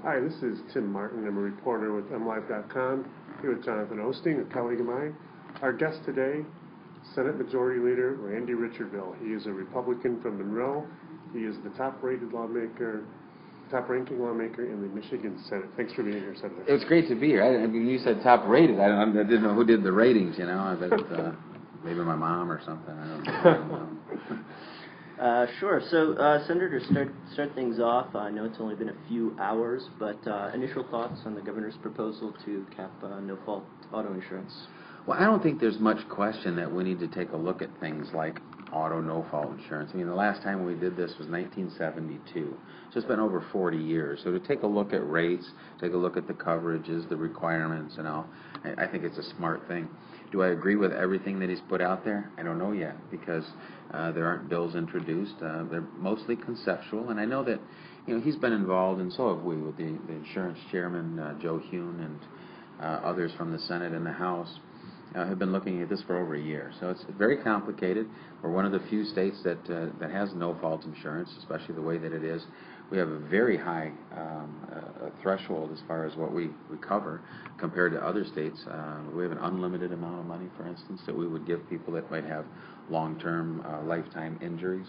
Hi, this is Tim Martin. I'm a reporter with MLive.com, here with Jonathan Osting, a colleague of mine. Our guest today, Senate Majority Leader Randy Richardville. He is a Republican from Monroe. He is the top-ranking lawmaker in the Michigan Senate. Thanks for being here, Senator. It was great to be here. I mean, you said top-rated. I didn't know who did the ratings, you know. I bet maybe my mom or something. I don't know. Sure. So, Senator, start things off. I know it's only been a few hours, but initial thoughts on the governor's proposal to cap no-fault auto insurance? Well, I don't think there's much question that we need to take a look at things like auto no-fault insurance. I mean, the last time we did this was 1972. So it's been over 40 years. So to take a look at rates, take a look at the coverages, the requirements, and all, I think it's a smart thing. Do I agree with everything that he's put out there? I don't know yet, because there aren't bills introduced. They're mostly conceptual, and I know that he's been involved, and so have we, with the insurance chairman, Joe Hune, and others from the Senate and the House. Have been looking at this for over a year. So it's very complicated. We're one of the few states that has no-fault insurance, especially the way that it is. We have a very high threshold as far as what we cover compared to other states. We have an unlimited amount of money, for instance, that we would give people that might have long-term lifetime injuries.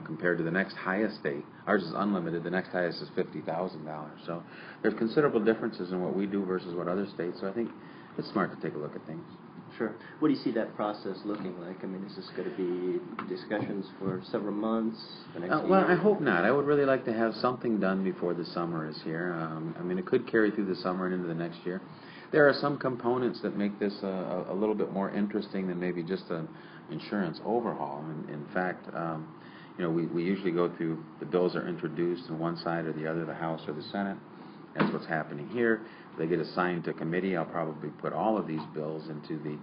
Compared to the next highest state, ours is unlimited, the next highest is $50,000. So there's considerable differences in what we do versus what other states, so I think it's smart to take a look at things. Sure. What do you see that process looking like? I mean, is this going to be discussions for several months, the next year? Well, I hope not. I would really like to have something done before the summer is here. I mean, it could carry through the summer and into the next year. There are some components that make this a little bit more interesting than maybe just an insurance overhaul. In fact, we usually go through, the bills are introduced on one side or the other, the House or the Senate. That's what's happening here. They get assigned to committee. I'll probably put all of these bills into the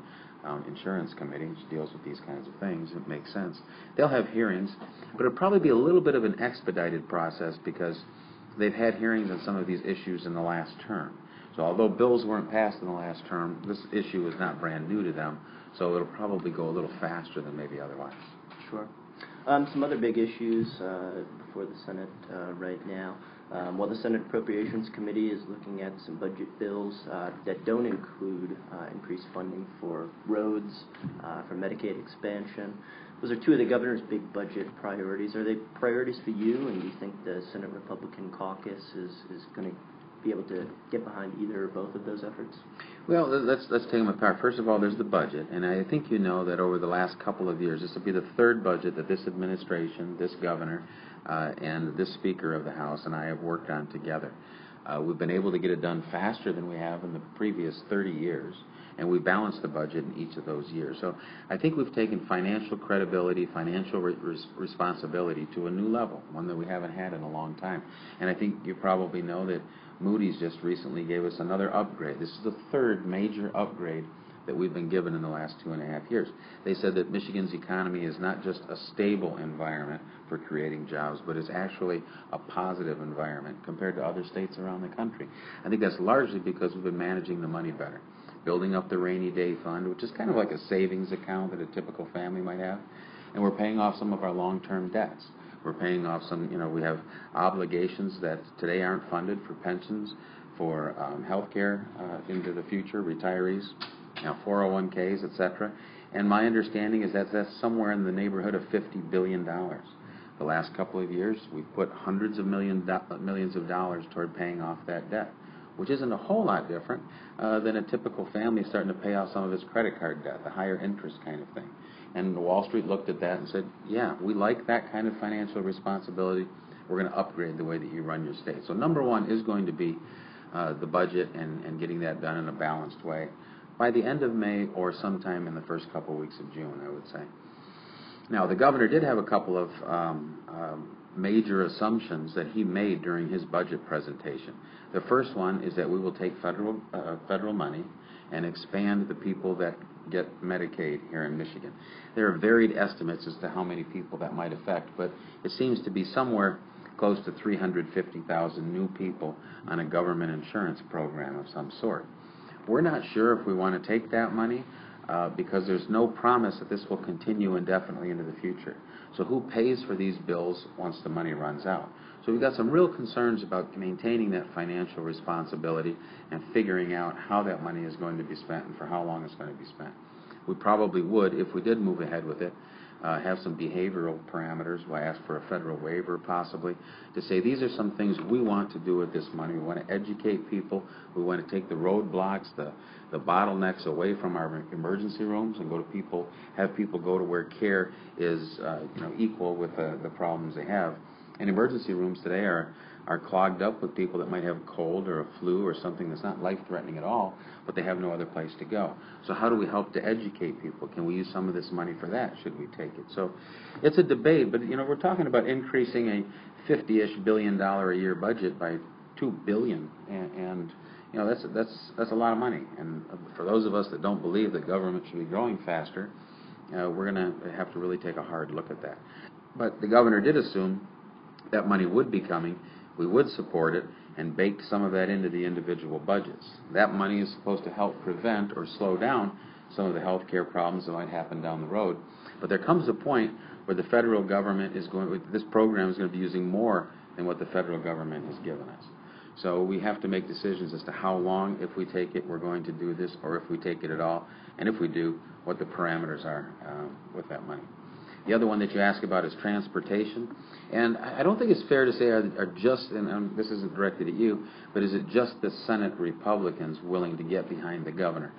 insurance committee, which deals with these kinds of things. It makes sense. They'll have hearings, but it'll probably be a little bit of an expedited process because they've had hearings on some of these issues in the last term. So although bills weren't passed in the last term, this issue is not brand new to them, so it'll probably go a little faster than maybe otherwise. Sure. Some other big issues before the Senate right now. Well, the Senate Appropriations Committee is looking at some budget bills that don't include increased funding for roads, for Medicaid expansion. Those are two of the governor's big budget priorities. Are they priorities for you, and do you think the Senate Republican caucus is going to be able to get behind either or both of those efforts? Well, let's take them apart. First of all, there's the budget, and I think you know that over the last couple of years, this will be the third budget that this administration, this governor, and this Speaker of the House and I have worked on together. We've been able to get it done faster than we have in the previous 30 years, and we balanced the budget in each of those years. So I think we've taken financial credibility, financial responsibility to a new level, one that we haven't had in a long time. And I think you probably know that Moody's just recently gave us another upgrade. This is the third major upgrade that we've been given in the last 2.5 years. They said that Michigan's economy is not just a stable environment for creating jobs, but is actually a positive environment compared to other states around the country. I think that's largely because we've been managing the money better, building up the rainy day fund, which is kind of like a savings account that a typical family might have, and we're paying off some of our long-term debts. We're paying off some, we have obligations that today aren't funded for pensions, for health care into the future, retirees, 401ks, etc. And my understanding is that that's somewhere in the neighborhood of $50 billion. The last couple of years, we've put hundreds of millions of dollars toward paying off that debt, which isn't a whole lot different than a typical family starting to pay off some of its credit card debt, the higher interest kind of thing. And Wall Street looked at that and said, yeah, we like that kind of financial responsibility. We're going to upgrade the way that you run your state. So number one is going to be the budget and getting that done in a balanced way by the end of May or sometime in the first couple of weeks of June, I would say. Now, the governor did have a couple of major assumptions that he made during his budget presentation. The first one is that we will take federal money and expand the people that get Medicaid here in Michigan. There are varied estimates as to how many people that might affect, but it seems to be somewhere close to 350,000 new people on a government insurance program of some sort. We're not sure if we want to take that money because there's no promise that this will continue indefinitely into the future. So who pays for these bills once the money runs out? So we've got some real concerns about maintaining that financial responsibility and figuring out how that money is going to be spent and for how long it's going to be spent. We probably would, if we did move ahead with it, have some behavioral parameters. We'll ask for a federal waiver possibly to say these are some things we want to do with this money. We want to educate people. We want to take the roadblocks, the bottlenecks away from our emergency rooms and have people go to where care is equal with the problems they have. And emergency rooms today are clogged up with people that might have a cold or a flu or something that's not life-threatening at all, but they have no other place to go. So how do we help to educate people? Can we use some of this money for that? Should we take it? So it's a debate, but we're talking about increasing a $50-ish billion a year budget by $2 billion, and that's a lot of money. And for those of us that don't believe that government should be growing faster, we're going to have to really take a hard look at that. But the governor did assume that money would be coming. We would support it and bake some of that into the individual budgets. That money is supposed to help prevent or slow down some of the health care problems that might happen down the road. But there comes a point where the federal government this program is going to be using more than what the federal government has given us. So we have to make decisions as to how long, if we take it, we're going to do this, or if we take it at all, and if we do, what the parameters are with that money. The other one that you ask about is transportation. And I don't think it's fair to say are just, and this isn't directed at you, but is it just the Senate Republicans willing to get behind the governor?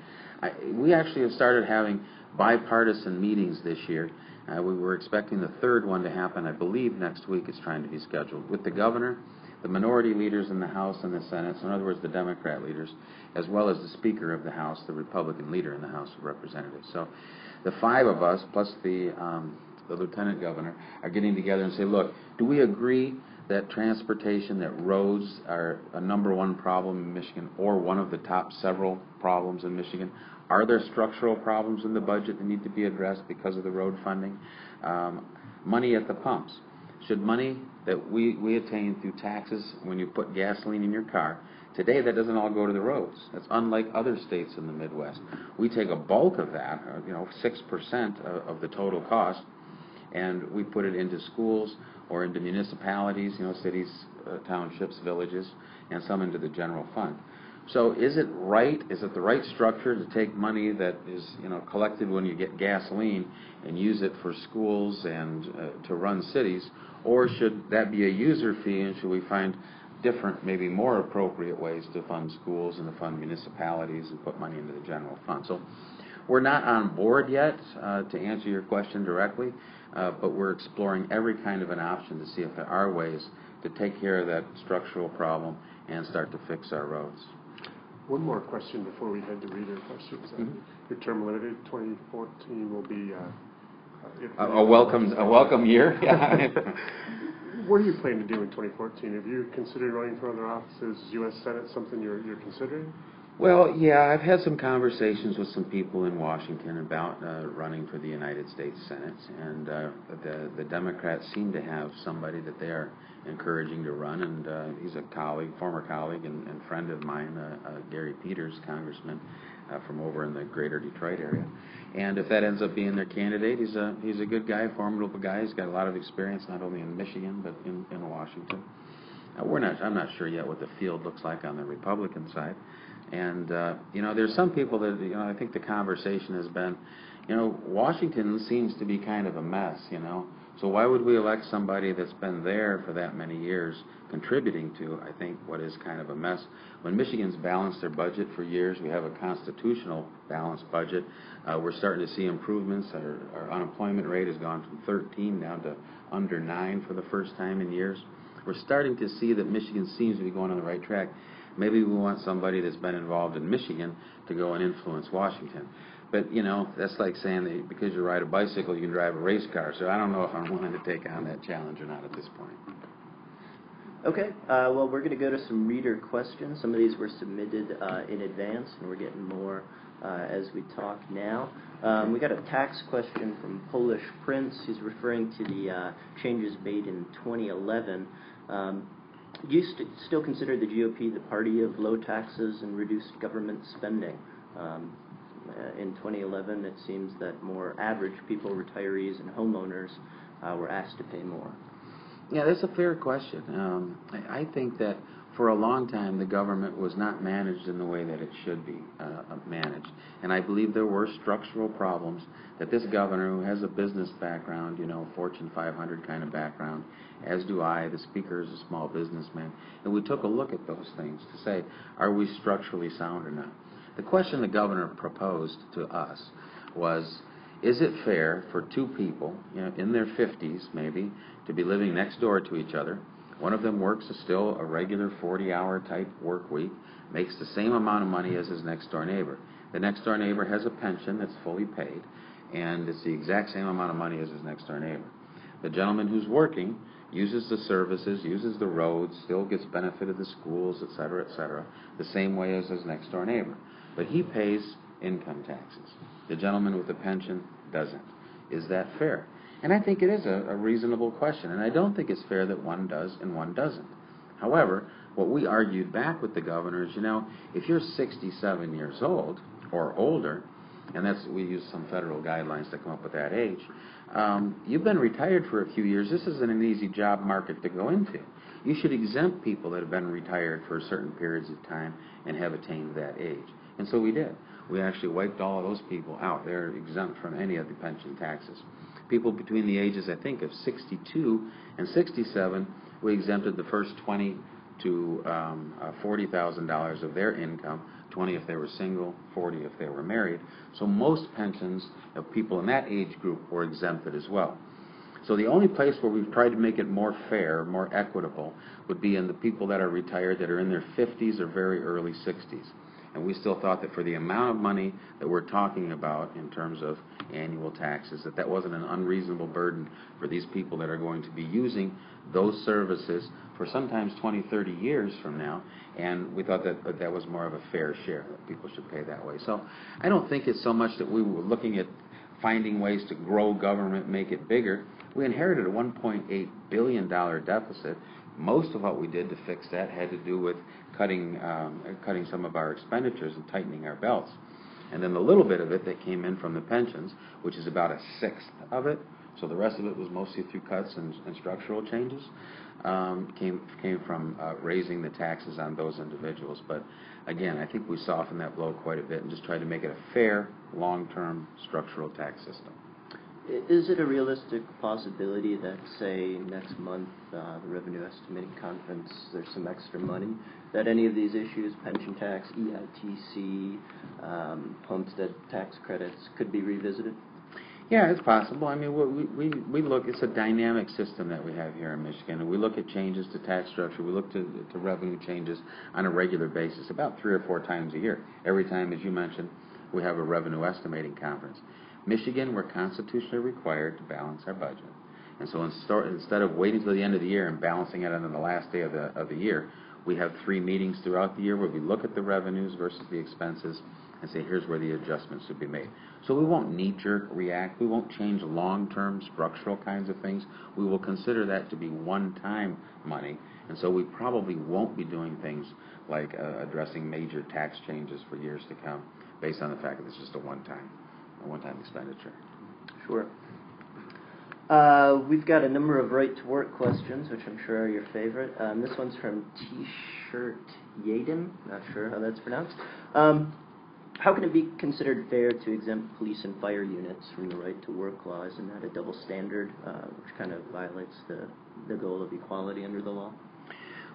We actually have started having bipartisan meetings this year. We were expecting the third one to happen, I believe next week it's trying to be scheduled, with the governor, the minority leaders in the House and the Senate, so in other words the Democrat leaders, as well as the Speaker of the House, the Republican leader in the House of Representatives. So the five of us, plus the lieutenant governor, are getting together and say, look, do we agree that transportation, that roads are a #1 problem in Michigan, or one of the top several problems in Michigan? Are there structural problems in the budget that need to be addressed because of the road funding? Money at the pumps. Should money that we attain through taxes when you put gasoline in your car, today that doesn't all go to the roads. That's unlike other states in the Midwest. We take a bulk of that, 6% of the total cost, and we put it into schools or into municipalities, cities, townships, villages, and some into the general fund. So is it right? Is it the right structure to take money that is collected when you get gasoline and use it for schools and to run cities, or should that be a user fee, and should we find different, maybe more appropriate ways to fund schools and to fund municipalities and put money into the general fund? So we're not on board yet to answer your question directly, but we're exploring every kind of an option to see if there are ways to take care of that structural problem and start to fix our roads. One more question before we head to reader questions. Your term limited, 2014 will be a welcome year. Yeah. What are you planning to do in 2014? Have you considered running for other offices, U.S. Senate, something you're considering? Well, yeah, I've had some conversations with some people in Washington about running for the United States Senate, and the Democrats seem to have somebody that they are encouraging to run, and he's a former colleague and friend of mine, Gary Peters, congressman from over in the greater Detroit area. And if that ends up being their candidate, he's a good guy, formidable guy. He's got a lot of experience not only in Michigan but in Washington. I'm not sure yet what the field looks like on the Republican side. And, there's some people that, I think the conversation has been, Washington seems to be kind of a mess, So why would we elect somebody that's been there for that many years, contributing to, I think, what is kind of a mess? When Michigan's balanced their budget for years, we have a constitutional balanced budget. We're starting to see improvements. Our unemployment rate has gone from 13 down to under 9 for the first time in years. We're starting to see that Michigan seems to be going on the right track. Maybe we want somebody that's been involved in Michigan to go and influence Washington. But, that's like saying that because you ride a bicycle, you can drive a race car. So I don't know if I'm willing to take on that challenge or not at this point. Okay, well, we're going to go to some reader questions. Some of these were submitted in advance, and we're getting more as we talk now. We got a tax question from Polish Prince. He's referring to the changes made in 2011. Do you still consider the GOP the party of low taxes and reduced government spending? In 2011, it seems that more average people, retirees and homeowners, were asked to pay more? Yeah, that's a fair question. I think that for a long time the government was not managed in the way that it should be managed. And I believe there were structural problems that this governor, who has a business background, you know, Fortune 500 kind of background, as do I, the speaker is a small businessman, and we took a look at those things to say, are we structurally sound or not? The question the governor proposed to us was, is it fair for two people, you know, in their 50s maybe, to be living next door to each other? One of them works still a regular 40-hour type work week, makes the same amount of money as his next door neighbor. The next door neighbor has a pension that's fully paid, and it's the exact same amount of money as his next door neighbor. The gentleman who's working uses the services, uses the roads, still gets benefit of the schools, etc., the same way as his next door neighbor. But he pays income taxes. The gentleman with the pension doesn't. Is that fair? And I think it is a reasonable question, and I don't think it's fair that one does and one doesn't. However, what we argued back with the governor is, you know, if you're 67 years old or older, and we use some federal guidelines to come up with that age, you've been retired for a few years. This isn't an easy job market to go into. You should exempt people that have been retired for certain periods of time and have attained that age. And so we did. We actually wiped all of those people out. They're exempt from any of the pension taxes. People between the ages, I think, of 62 and 67, we exempted the first $20,000 to $40,000 of their income, 20 if they were single, 40 if they were married. So most pensions of people in that age group were exempted as well. So the only place where we've tried to make it more fair, more equitable, would be in the people that are retired that are in their 50s or very early 60s. And we still thought that for the amount of money that we're talking about in terms of annual taxes, that wasn't an unreasonable burden for these people that are going to be using those services for sometimes 20, 30 years from now. And we thought that that was more of a fair share, that people should pay that way. So I don't think it's so much that we were looking at finding ways to grow government, make it bigger. We inherited a $1.8 billion deficit. Most of what we did to fix that had to do with cutting some of our expenditures and tightening our belts. And then the little bit of it that came in from the pensions, which is about a sixth of it, so the rest of it was mostly through cuts and structural changes, came from raising the taxes on those individuals. But again, I think we softened that blow quite a bit and just tried to make it a fair, long-term structural tax system. Is it a realistic possibility that, say, next month, the Revenue Estimating Conference, there's some extra money, that any of these issues, pension tax, EITC, homestead tax credits, could be revisited? Yeah, it's possible. I mean, we look, it's a dynamic system that we have here in Michigan, and we look at changes to tax structure, we look to revenue changes on a regular basis, about 3 or 4 times a year. Every time, as you mentioned, we have a Revenue Estimating Conference. Michigan, we're constitutionally required to balance our budget. And so instead of waiting till the end of the year and balancing it on the last day of the year, we have 3 meetings throughout the year where we look at the revenues versus the expenses and say, here's where the adjustments should be made. So we won't knee-jerk react. We won't change long-term structural kinds of things. We will consider that to be one-time money. And so we probably won't be doing things like addressing major tax changes for years to come based on the fact that it's just a one-time expenditure. Sure. We've got a number of right-to-work questions, which I'm sure are your favorite. This one's from T-Shirt Yaden, not sure how that's pronounced. How can it be considered fair to exempt police and fire units from the right-to-work law? Isn't that a double standard, which kind of violates the goal of equality under the law?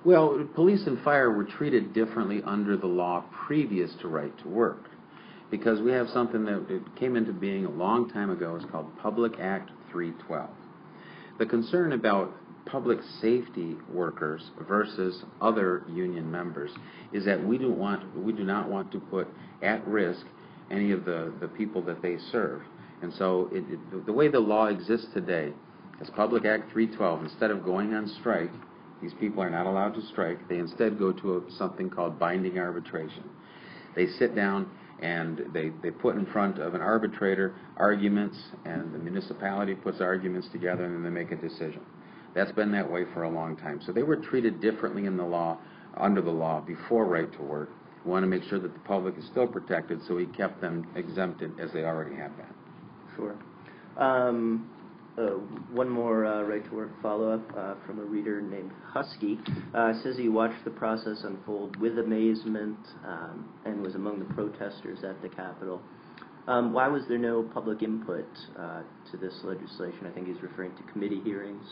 Well, police and fire were treated differently under the law previous to right-to-work, because we have something that came into being a long time ago. It's called Public Act 312. The concern about public safety workers versus other union members is that we do not want to put at risk any of the people that they serve. And so the way the law exists today is Public Act 312. Instead of going on strike, these people are not allowed to strike. They instead go to something called binding arbitration. They sit down and they put in front of an arbitrator arguments, and the municipality puts arguments together, and then they make a decision. That's been that way for a long time. So they were treated differently in the law, under the law, before right to work. We want to make sure that the public is still protected, so we kept them exempted as they already have been. Sure. One more right-to-work follow-up from a reader named Husky. Says he watched the process unfold with amazement and was among the protesters at the Capitol. Why was there no public input to this legislation? I think he's referring to committee hearings.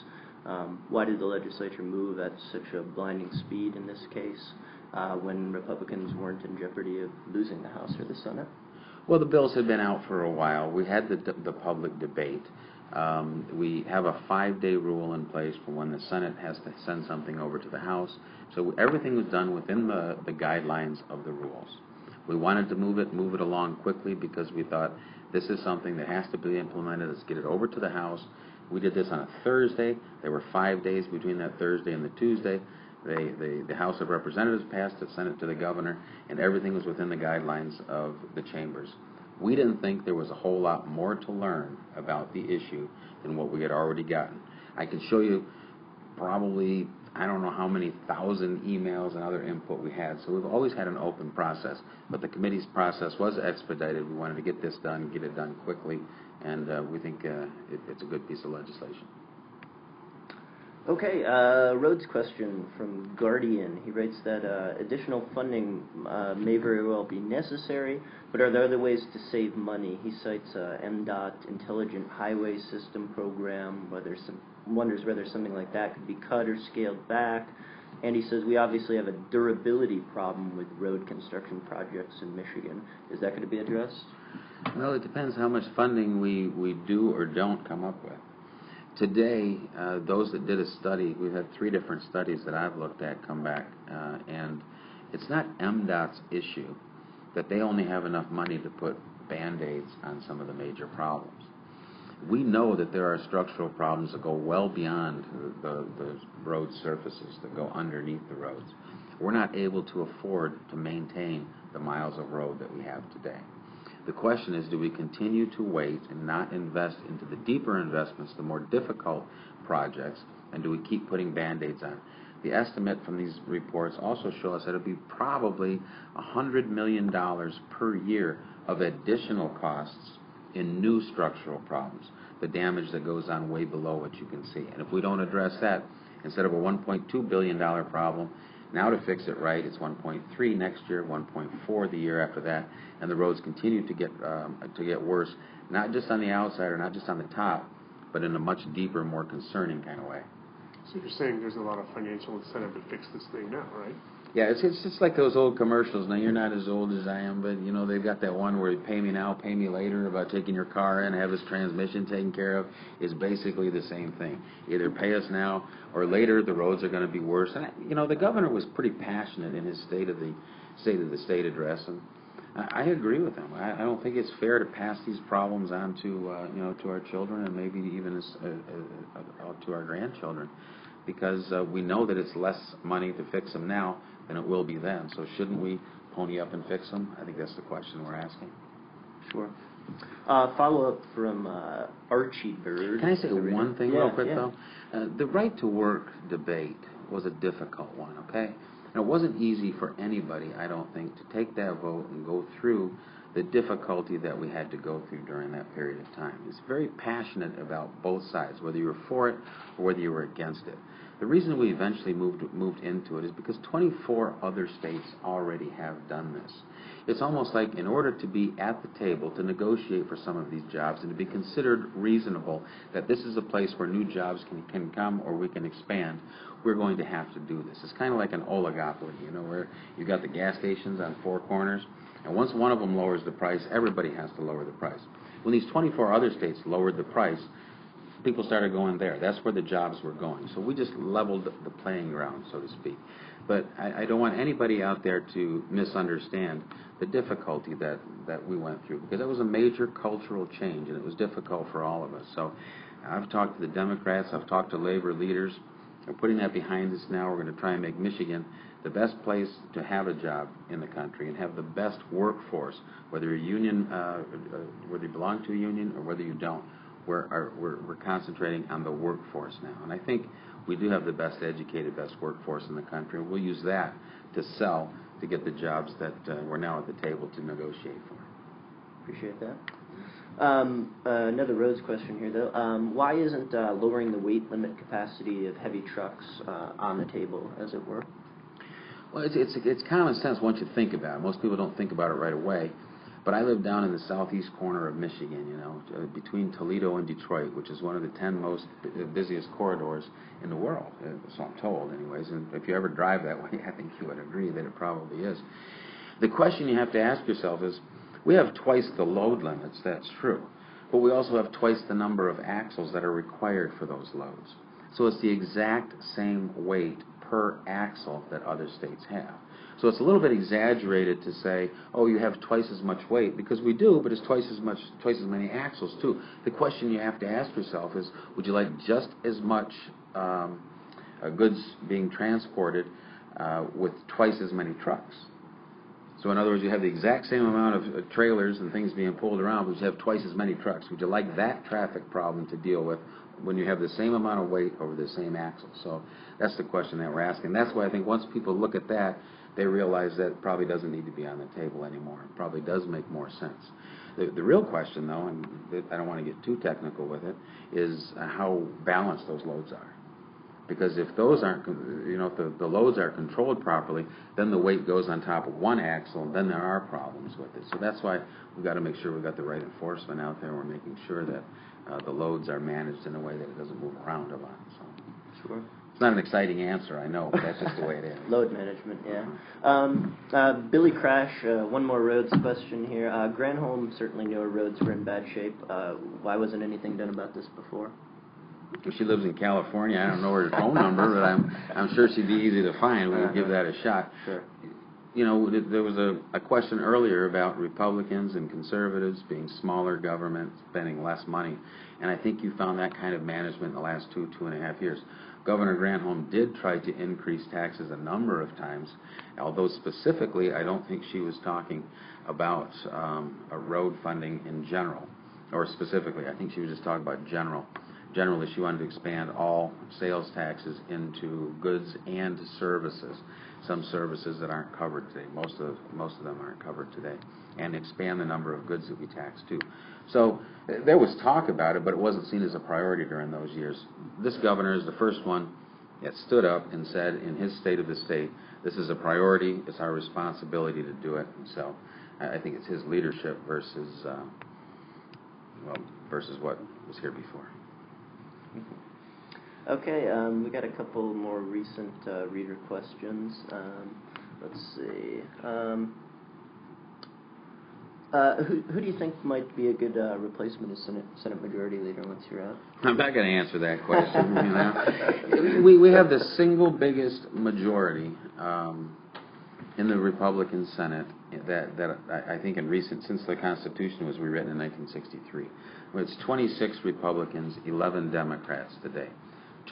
Why did the legislature move at such a blinding speed in this case when Republicans weren't in jeopardy of losing the House or the Senate? Well, the bills had been out for a while. We had the public debate. We have a 5-day rule in place for when the Senate has to send something over to the House. So everything was done within the guidelines of the rules. We wanted to move it along quickly because we thought this is something that has to be implemented. Let's get it over to the House. We did this on a Thursday. There were 5 days between that Thursday and the Tuesday. The House of Representatives passed it, sent it to the governor, and everything was within the guidelines of the chambers. We didn't think there was a whole lot more to learn about the issue than what we had already gotten. I can show you probably, I don't know how many thousand emails and other input we had. So we've always had an open process, but the committee's process was expedited. We wanted to get this done, get it done quickly, and we think it's a good piece of legislation. Okay, roads question from Guardian. He writes that additional funding may very well be necessary, but are there other ways to save money? He cites MDOT Intelligent Highway System program, wonders whether something like that could be cut or scaled back. And he says we obviously have a durability problem with road construction projects in Michigan. Is that going to be addressed? Well, it depends how much funding we do or don't come up with. Today, those that did a study, we've had 3 different studies that I've looked at come back, and it's not MDOT's issue that they only have enough money to put Band-Aids on some of the major problems. We know that there are structural problems that go well beyond the road surfaces, that go underneath the roads. We're not able to afford to maintain the miles of road that we have today. The question is, do we continue to wait and not invest into the deeper investments, the more difficult projects, and do we keep putting Band-Aids on? The estimate from these reports also show us that it'll be probably $100 million per year of additional costs in new structural problems, the damage that goes on way below what you can see. And if we don't address that, instead of a $1.2 billion problem, now to fix it right, it's 1.3 next year, 1.4 the year after that, and the roads continue to get worse, not just on the outside or not just on the top, but in a much deeper, more concerning kind of way. So you're saying there's a lot of financial incentive to fix this thing now, right? Yeah, it's just like those old commercials. Now, you're not as old as I am, but, you know, they've got that one where you pay me now, pay me later, about taking your car in, have his transmission taken care of. Is basically the same thing. Either pay us now or later the roads are going to be worse. And, you know, the governor was pretty passionate in his State of the State address, and I agree with him. I don't think it's fair to pass these problems on to, you know, to our children and maybe even to our grandchildren, because we know that it's less money to fix them now than it will be then. So shouldn't we pony up and fix them? I think that's the question we're asking. Sure. Follow-up from Archie Bird. Can I say one thing real quick, yeah. though? The right to work debate was a difficult one, okay? And it wasn't easy for anybody, I don't think, to take that vote and go through the difficulty that we had to go through during that period of time. It's very passionate about both sides, whether you were for it or whether you were against it. The reason we eventually moved into it is because 24 other states already have done this. It's almost like in order to be at the table to negotiate for some of these jobs and to be considered reasonable that this is a place where new jobs can come or we can expand, we're going to have to do this. It's kind of like an oligopoly, you know, where you've got the gas stations on 4 corners, and once one of them lowers the price, everybody has to lower the price. When these 24 other states lowered the price, people started going there. That's where the jobs were going. So we just leveled the playing ground, so to speak. But I don't want anybody out there to misunderstand the difficulty that we went through, because it was a major cultural change, and it was difficult for all of us. So I've talked to the Democrats, I've talked to labor leaders. We're putting that behind us now. We're going to try and make Michigan the best place to have a job in the country and have the best workforce, whether you're union, whether you belong to a union or whether you don't. We're concentrating on the workforce now. And I think we do have the best educated, best workforce in the country. We'll use that to sell to get the jobs that we're now at the table to negotiate for. Appreciate that. Another roads question here, though. Why isn't lowering the weight limit capacity of heavy trucks on the table, as it were? Well, it's common sense once you think about it. Most people don't think about it right away. But I live down in the southeast corner of Michigan, you know, between Toledo and Detroit, which is one of the 10 most busiest corridors in the world, so I'm told anyways. And if you ever drive that way, I think you would agree that it probably is. The question you have to ask yourself is, we have twice the load limits, that's true, but we also have twice the number of axles that are required for those loads. So it's the exact same weight per axle that other states have. So it's a little bit exaggerated to say, oh, you have twice as much weight, because we do, but it's twice as many axles too. The question you have to ask yourself is, would you like just as much goods being transported with twice as many trucks? So in other words, you have the exact same amount of trailers and things being pulled around, but you have twice as many trucks. Would you like that traffic problem to deal with when you have the same amount of weight over the same axle? So that's the question that we're asking. That's why I think once people look at that, they realize that it probably doesn't need to be on the table anymore. It probably does make more sense. The real question, though, and I don't want to get too technical with it, is how balanced those loads are. Because if those aren't, you know, if the loads are controlled properly, then the weight goes on top of one axle, and then there are problems with it. So that's why we've got to make sure we've got the right enforcement out there. We're making sure that the loads are managed in a way that it doesn't move around a lot. So. Sure. It's not an exciting answer, I know, but that's just the way it is. Load management, yeah. Billy Crash, one more roads question here. Granholm certainly knew our roads were in bad shape. Why wasn't anything done about this before? She lives in California. I don't know her phone number, but I'm sure she'd be easy to find. We would give that a shot. Sure. You know, there was a question earlier about Republicans and conservatives being smaller government, spending less money, and I think you found that kind of management in the last 2.5 years. Governor Granholm did try to increase taxes a number of times, although specifically I don't think she was talking about a road funding in general, or specifically. I think she was just talking about Generally, she wanted to expand all sales taxes into goods and services. Some services that aren't covered today. Most of them aren't covered today, and expand the number of goods that we tax too. So there was talk about it, but it wasn't seen as a priority during those years. This governor is the first one that stood up and said in his State of the State, this is a priority, it's our responsibility to do it. And so I think it's his leadership versus what was here before. Okay, we got a couple more recent reader questions. Let's see. Who do you think might be a good replacement as Senate Majority Leader once you're out? I'm not going to answer that question. You know? we have the single biggest majority in the Republican Senate that I think since the Constitution was rewritten in 1963. It's 26 Republicans, 11 Democrats today.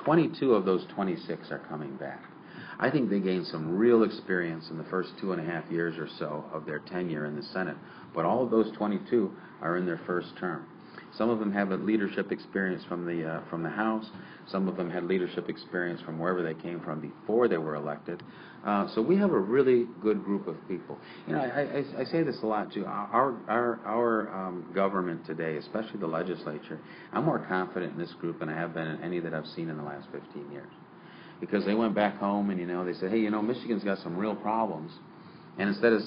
22 of those 26 are coming back. I think they gained some real experience in the first 2.5 years or so of their tenure in the Senate, but all of those 22 are in their first term. Some of them have a leadership experience from the House. Some of them had leadership experience from wherever they came from before they were elected. So we have a really good group of people. You know, I say this a lot too. Our government today, especially the legislature, I'm more confident in this group than I have been in any that I've seen in the last 15 years. Because they went back home and, you know, they said, hey, you know, Michigan's got some real problems. And instead of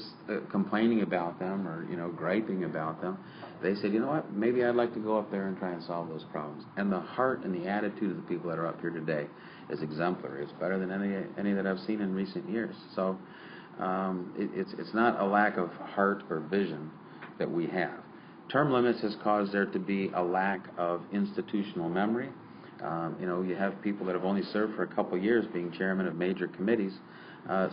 complaining about them or, you know, griping about them, they said, you know what, maybe I'd like to go up there and try and solve those problems. And the heart and the attitude of the people that are up here today is exemplary. It's better than any that I've seen in recent years. So it's not a lack of heart or vision that we have. Term limits has caused there to be a lack of institutional memory. You know, you have people that have only served for a couple years being chairman of major committees.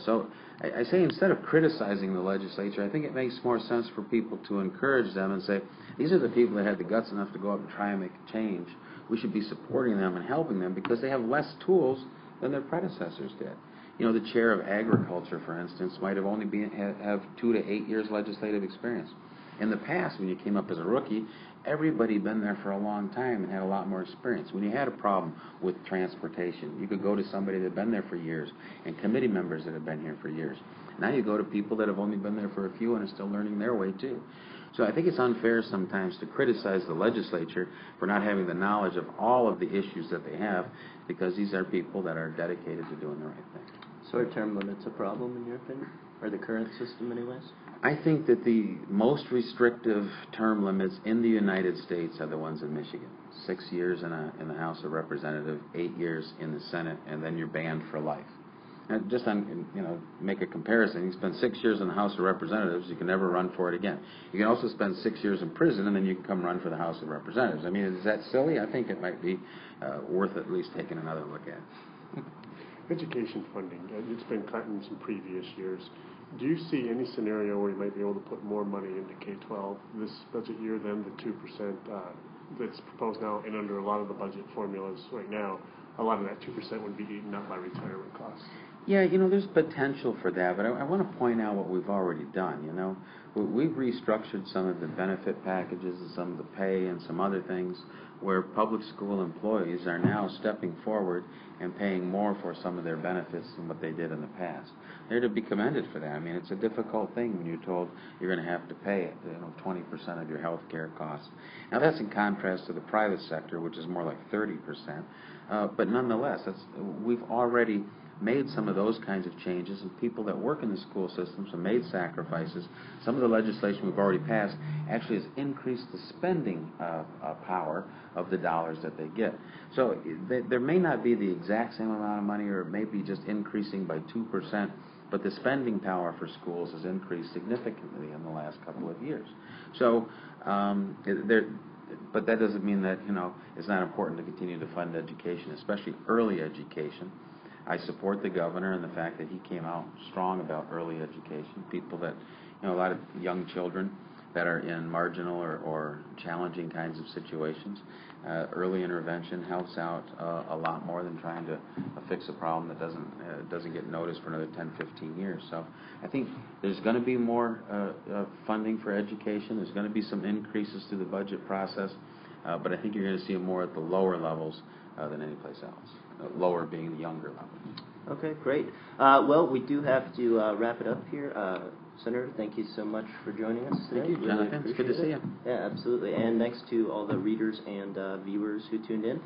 So I say instead of criticizing the legislature, I think it makes more sense for people to encourage them and say, these are the people that had the guts enough to go out and try and make a change. We should be supporting them and helping them because they have less tools than their predecessors did. You know, the chair of agriculture, for instance, might have only have 2 to 8 years legislative experience. In the past, when you came up as a rookie, everybody had been there for a long time and had a lot more experience. When you had a problem with transportation, you could go to somebody that had been there for years and committee members that have been here for years. Now you go to people that have only been there for a few and are still learning their way too. So I think it's unfair sometimes to criticize the legislature for not having the knowledge of all of the issues that they have, because these are people that are dedicated to doing the right thing. So are term limits a problem in your opinion, or the current system anyways? I think that the most restrictive term limits in the United States are the ones in Michigan. 6 years in the House of Representatives, 8 years in the Senate, and then you're banned for life. And just on, make a comparison. You spend 6 years in the House of Representatives, you can never run for it again. You can also spend 6 years in prison, and then you can come run for the House of Representatives. I mean, is that silly? I think it might be worth at least taking another look at. Education funding, it's been cut in some previous years. Do you see any scenario where you might be able to put more money into K-12 this budget year than the 2% that's proposed now, and under a lot of the budget formulas right now, a lot of that 2% would be eaten up by retirement costs? Yeah, there's potential for that, but I want to point out what we've already done, We've restructured some of the benefit packages and some of the pay and some other things where public school employees are now stepping forward and paying more for some of their benefits than what they did in the past. They're to be commended for that. I mean, it's a difficult thing when you're told you're going to have to pay 20% of your health care costs. Now, that's in contrast to the private sector, which is more like 30%. But nonetheless, we've already made some of those kinds of changes, and people that work in the school systems have made sacrifices. Some of the legislation we've already passed actually has increased the spending power of the dollars that they get. So there may not be the exact same amount of money, or it may be just increasing by 2%, but the spending power for schools has increased significantly in the last couple of years. So but that doesn't mean that it's not important to continue to fund education, especially early education. I support the governor and the fact that he came out strong about early education. People that, a lot of young children that are in marginal or challenging kinds of situations. Early intervention helps out a lot more than trying to fix a problem that doesn't get noticed for another 10, 15 years. So I think there's going to be more funding for education. There's going to be some increases through the budget process, but I think you're going to see it more at the lower levels than any place else. Lower being the younger levels. Okay, great. Well, we do have to wrap it up here. Senator, thank you so much for joining us today. Thank you, Jonathan. It's good to see you. Yeah, absolutely. And thanks to all the readers and viewers who tuned in.